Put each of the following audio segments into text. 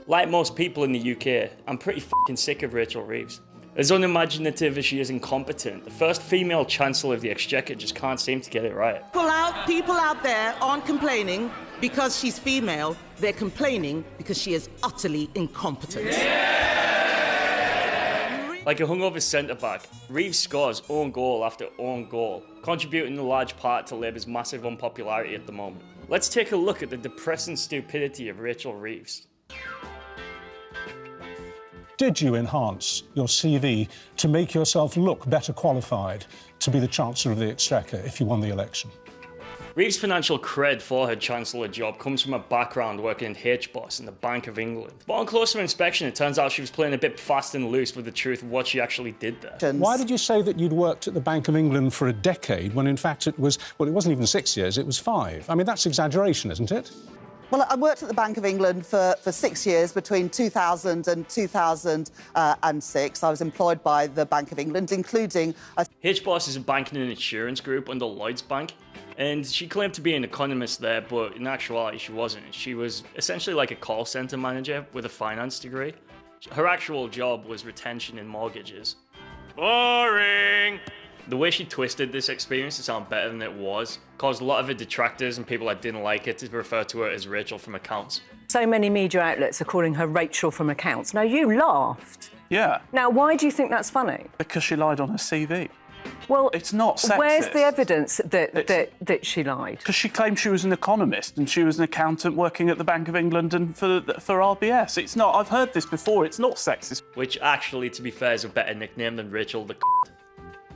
Like most people in the UK, I'm pretty fucking sick of Rachel Reeves. As unimaginative as she is incompetent, the first female chancellor of the Exchequer just can't seem to get it right. People out there aren't complaining because she's female, they're complaining because she is utterly incompetent. Like a hungover centre-back, Reeves scores own goal after own goal, contributing in large part to Labour's massive unpopularity at the moment. Let's take a look at the depressing stupidity of Rachel Reeves. Did you enhance your CV to make yourself look better qualified to be the Chancellor of the Exchequer if you won the election? Reeves' financial cred for her Chancellor job comes from a background working in HBOS in the Bank of England. But on closer inspection, it turns out she was playing a bit fast and loose with the truth of what she actually did there. Why did you say that you'd worked at the Bank of England for a decade when in fact it was, well, it wasn't even 6 years, it was 5? I mean, that's exaggeration, isn't it? Well, I worked at the Bank of England for 6 years, between 2000 and 2006. I was employed by the Bank of England, including... HBOS is a banking and insurance group under Lloyds Bank, and she claimed to be an economist there, but in actuality she wasn't. She was essentially like a call centre manager with a finance degree. Her actual job was retention in mortgages. Boring! The way she twisted this experience to sound better than it was caused a lot of her detractors and people that didn't like it to refer to her as Rachel from Accounts. So many media outlets are calling her Rachel from Accounts. Now, you laughed. Yeah. Now, why do you think that's funny? Because she lied on her CV. Well, it's not sexist. Where's the evidence that she lied? Because she claimed she was an economist and she was an accountant working at the Bank of England and for RBS. It's not. I've heard this before. It's not sexist. Which actually, to be fair, is a better nickname than Rachel the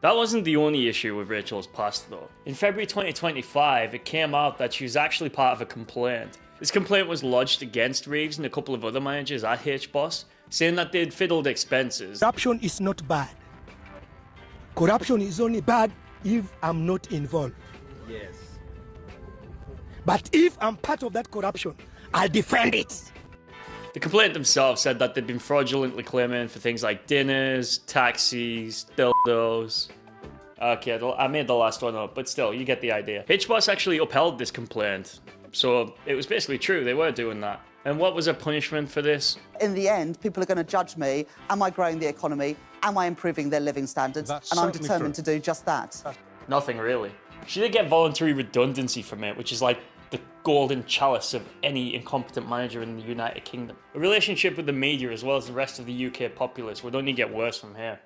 That wasn't the only issue with Rachel's past though. In February 2025, it came out that she was actually part of a complaint. This complaint was lodged against Reeves and a couple of other managers at HBOS, saying that they'd fiddled expenses. Corruption is not bad. Corruption is only bad if I'm not involved. Yes. But if I'm part of that corruption, I'll defend it. The complaint themselves said that they'd been fraudulently claiming for things like dinners, taxis, dildos. Okay, I made the last one up, but still, you get the idea. HBOS actually upheld this complaint, so it was basically true, they were doing that. And what was a punishment for this? In the end, people are going to judge me. Am I growing the economy? Am I improving their living standards? And I'm determined to do just that. Nothing really. She did get voluntary redundancy from it, which is like the golden chalice of any incompetent manager in the United Kingdom. A relationship with the media as well as the rest of the UK populace would only get worse from here.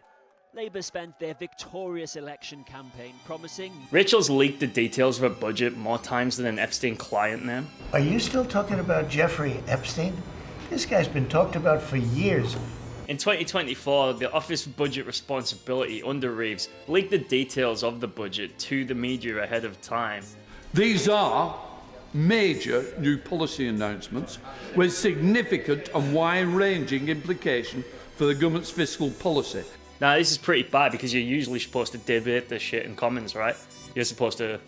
Labour spent their victorious election campaign promising... Rachel's leaked the details of her budget more times than an Epstein client name. Are you still talking about Jeffrey Epstein? This guy's been talked about for years. In 2024, the Office for Budget Responsibility under Reeves leaked the details of the budget to the media ahead of time. These are major new policy announcements with significant and wide-ranging implication for the government's fiscal policy. Now, this is pretty bad because you're usually supposed to debate this shit in Commons, right? You're supposed to,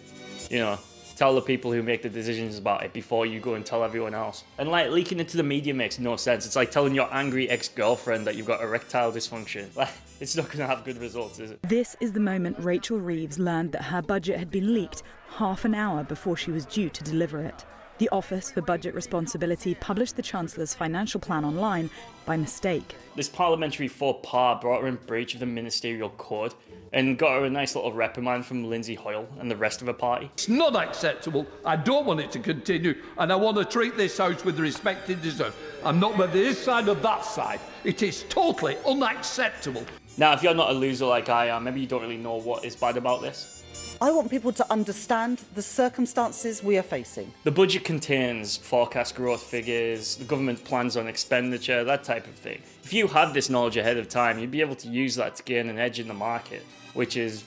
tell the people who make the decisions about it before you go and tell everyone else. And like, leaking it to the media makes no sense. It's like telling your angry ex-girlfriend that you've got erectile dysfunction. Like, it's not gonna have good results, is it? This is the moment Rachel Reeves learned that her budget had been leaked half an hour before she was due to deliver it. The Office for Budget Responsibility published the Chancellor's financial plan online by mistake. This parliamentary faux pas brought her in breach of the ministerial code and got her a nice little reprimand from Lindsay Hoyle and the rest of her party. It's not acceptable. I don't want it to continue, and I want to treat this House with the respect it deserves. I'm not whether this side or that side. It is totally unacceptable. Now, if you're not a loser like I am, maybe you don't really know what is bad about this. I want people to understand the circumstances we are facing. The budget contains forecast growth figures, the government plans on expenditure, that type of thing. If you had this knowledge ahead of time, you'd be able to use that to gain an edge in the market, which is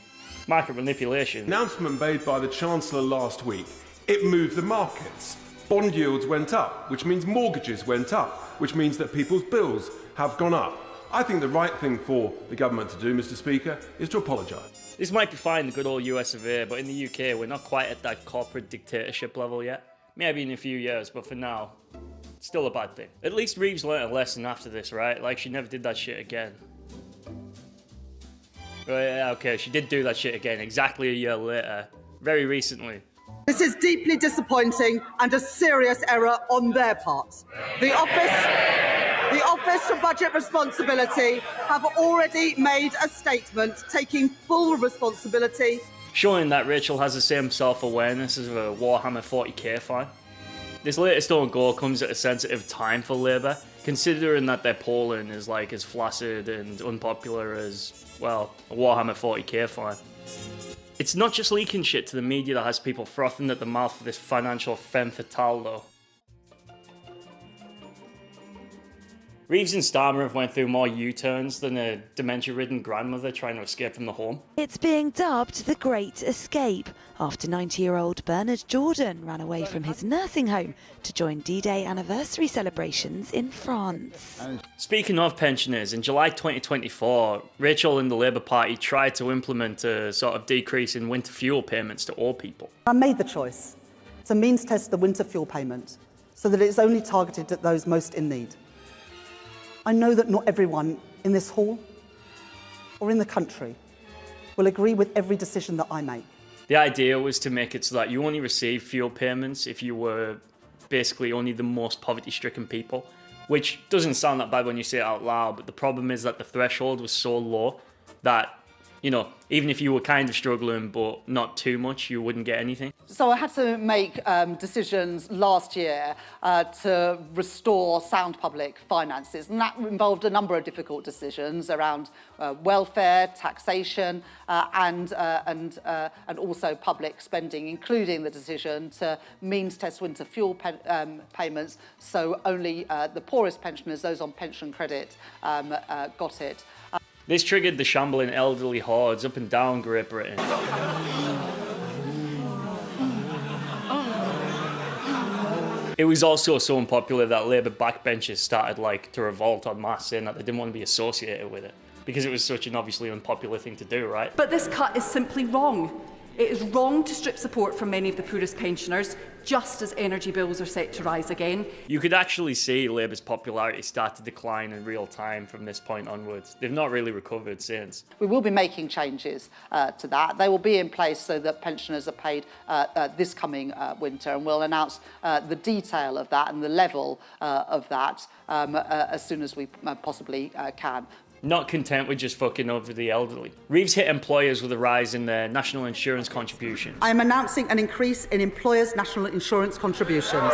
market manipulation. Announcement made by the Chancellor last week, it moved the markets. Bond yields went up, which means mortgages went up, which means that people's bills have gone up. I think the right thing for the government to do, Mr. Speaker, is to apologise. This might be fine, the good old US of A, but in the UK, we're not quite at that corporate dictatorship level yet. Maybe in a few years, but for now, it's still a bad thing. At least Reeves learnt a lesson after this, right? Like, she never did that shit again. Right, yeah, okay, she did do that shit again, exactly a year later. Very recently. This is deeply disappointing and a serious error on their part. The Office The Office for Budget Responsibility have already made a statement taking full responsibility. Showing that Rachel has the same self-awareness as a Warhammer 40k fan. This latest own goal comes at a sensitive time for Labour, considering that their polling is like as flaccid and unpopular as, well, a Warhammer 40k fan. It's not just leaking shit to the media that has people frothing at the mouth for this financial femme fatale though. Reeves and Starmer have went through more U-turns than a dementia-ridden grandmother trying to escape from the home. It's being dubbed the Great Escape, after 90-year-old Bernard Jordan ran away from his nursing home to join D-Day anniversary celebrations in France. Speaking of pensioners, in July 2024, Rachel and the Labour Party tried to implement a sort of decrease in winter fuel payments to all people. I made the choice to means test the winter fuel payment so that it's only targeted at those most in need. I know that not everyone in this hall or in the country will agree with every decision that I make. The idea was to make it so that you only receive fuel payments if you were basically only the most poverty-stricken people, which doesn't sound that bad when you say it out loud, but the problem is that the threshold was so low that, you know, even if you were kind of struggling but not too much, you wouldn't get anything. So I had to make decisions last year to restore sound public finances, and that involved a number of difficult decisions around welfare, taxation, and also public spending, including the decision to means test winter fuel payments, so only the poorest pensioners, those on pension credit, got it. This triggered the shambling elderly hordes up and down Great Britain. It was also so unpopular that Labour backbenchers started to revolt en masse, saying that they didn't want to be associated with it because it was such an obviously unpopular thing to do, right? But this cut is simply wrong. It is wrong to strip support from many of the poorest pensioners, just as energy bills are set to rise again. You could actually see Labour's popularity start to decline in real time from this point onwards. They've not really recovered since. We will be making changes to that. They will be in place so that pensioners are paid this coming winter, and we'll announce the detail of that and the level of that as soon as we possibly can. Not content with just fucking over the elderly, Reeves hit employers with a rise in their national insurance contributions. I am announcing an increase in employers' national insurance contributions.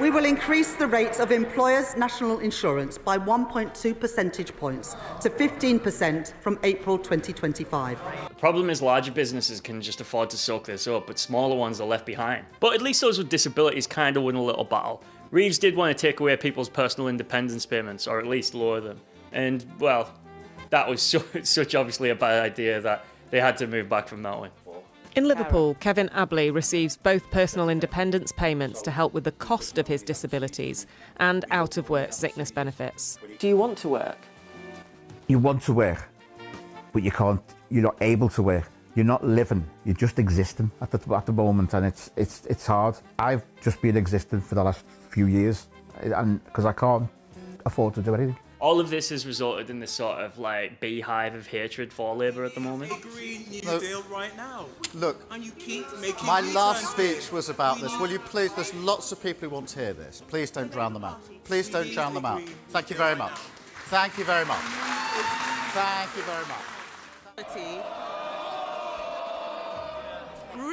We will increase the rate of employers' national insurance by 1.2 percentage points to 15% from April 2025. The problem is larger businesses can just afford to soak this up, but smaller ones are left behind. But at least those with disabilities kind of win a little battle. Reeves did want to take away people's personal independence payments, or at least lower them. And, well, that was such obviously a bad idea that they had to move back from that one. In Liverpool, Kevin Abley receives both personal independence payments to help with the cost of his disabilities and out-of-work sickness benefits. Do you want to work? You want to work, but you can't. You're not able to work. You're not living. You're just existing at the moment, and it's hard. I've just been existing for the last few years, and because I can't afford to do anything. All of this has resulted in this sort of beehive of hatred for Labour at the moment. Look, my last speech was about this. Will you please, there's lots of people who want to hear this. Please don't drown them out. Please don't drown them out. Thank you very much. Thank you very much. Thank you very much.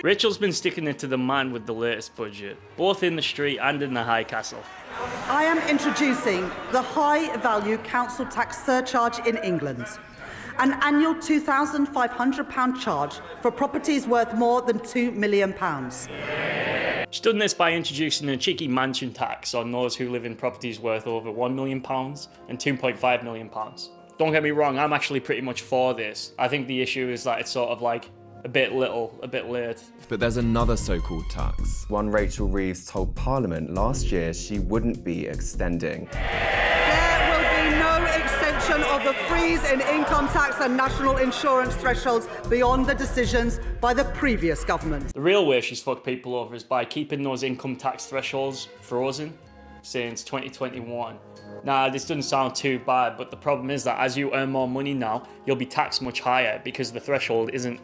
Rachel's been sticking it to the man with the latest budget, both in the street and in the High Castle. I am introducing the High Value Council Tax Surcharge in England, an annual £2,500 charge for properties worth more than £2 million. She's done this by introducing a cheeky mansion tax on those who live in properties worth over £1 million and £2.5 million. Don't get me wrong, I'm actually pretty much for this. I think the issue is that it's sort of a bit little, a bit late. But there's another so-called tax. One Rachel Reeves told Parliament last year she wouldn't be extending. There will be no extension of the freeze in income tax and national insurance thresholds beyond the decisions by the previous government. The real way she's fucked people over is by keeping those income tax thresholds frozen since 2021. Now, this doesn't sound too bad, but the problem is that as you earn more money now, you'll be taxed much higher because the threshold isn't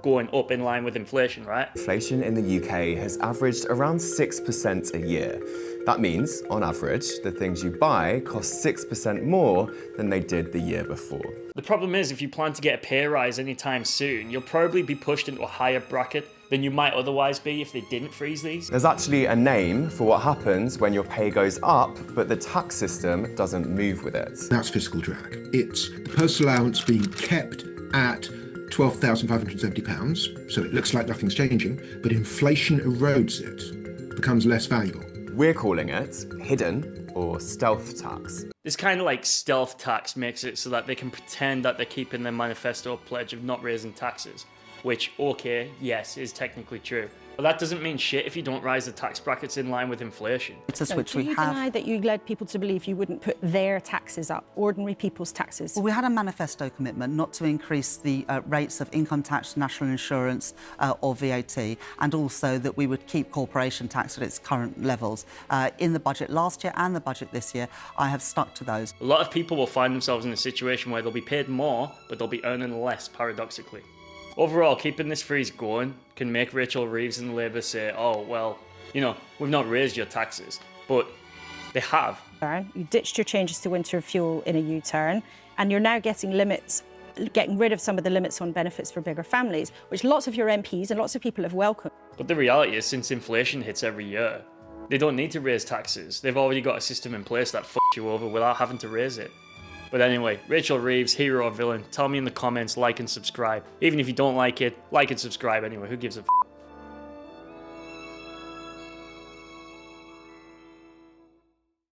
going up in line with inflation, right? Inflation in the UK has averaged around 6% a year. That means, on average, the things you buy cost 6% more than they did the year before. The problem is, if you plan to get a pay rise anytime soon, you'll probably be pushed into a higher bracket than you might otherwise be if they didn't freeze these. There's actually a name for what happens when your pay goes up, but the tax system doesn't move with it. That's fiscal drag. It's the personal allowance being kept at £12,570, so it looks like nothing's changing, but inflation erodes it, becomes less valuable. We're calling it hidden or stealth tax. This kind of like stealth tax makes it so that they can pretend that they're keeping their manifesto pledge of not raising taxes, which, okay, yes, is technically true. But that doesn't mean shit if you don't rise the tax brackets in line with inflation. So do you deny that you led people to believe you wouldn't put their taxes up, ordinary people's taxes? Well, we had a manifesto commitment not to increase the rates of income tax, national insurance or VAT, and also that we would keep corporation tax at its current levels. In the budget last year and the budget this year, I have stuck to those. A lot of people will find themselves in a situation where they'll be paid more, but they'll be earning less, paradoxically. Overall, keeping this freeze going can make Rachel Reeves and Labour say, oh, well, you know, we've not raised your taxes. But they have. You ditched your changes to winter fuel in a U-turn, and you're now getting rid of some of the limits on benefits for bigger families, which lots of your MPs and lots of people have welcomed. But the reality is, since inflation hits every year, they don't need to raise taxes. They've already got a system in place that fucks you over without having to raise it. But anyway, Rachel Reeves, hero or villain, tell me in the comments, like and subscribe. Even if you don't like it, like and subscribe anyway, who gives a f***?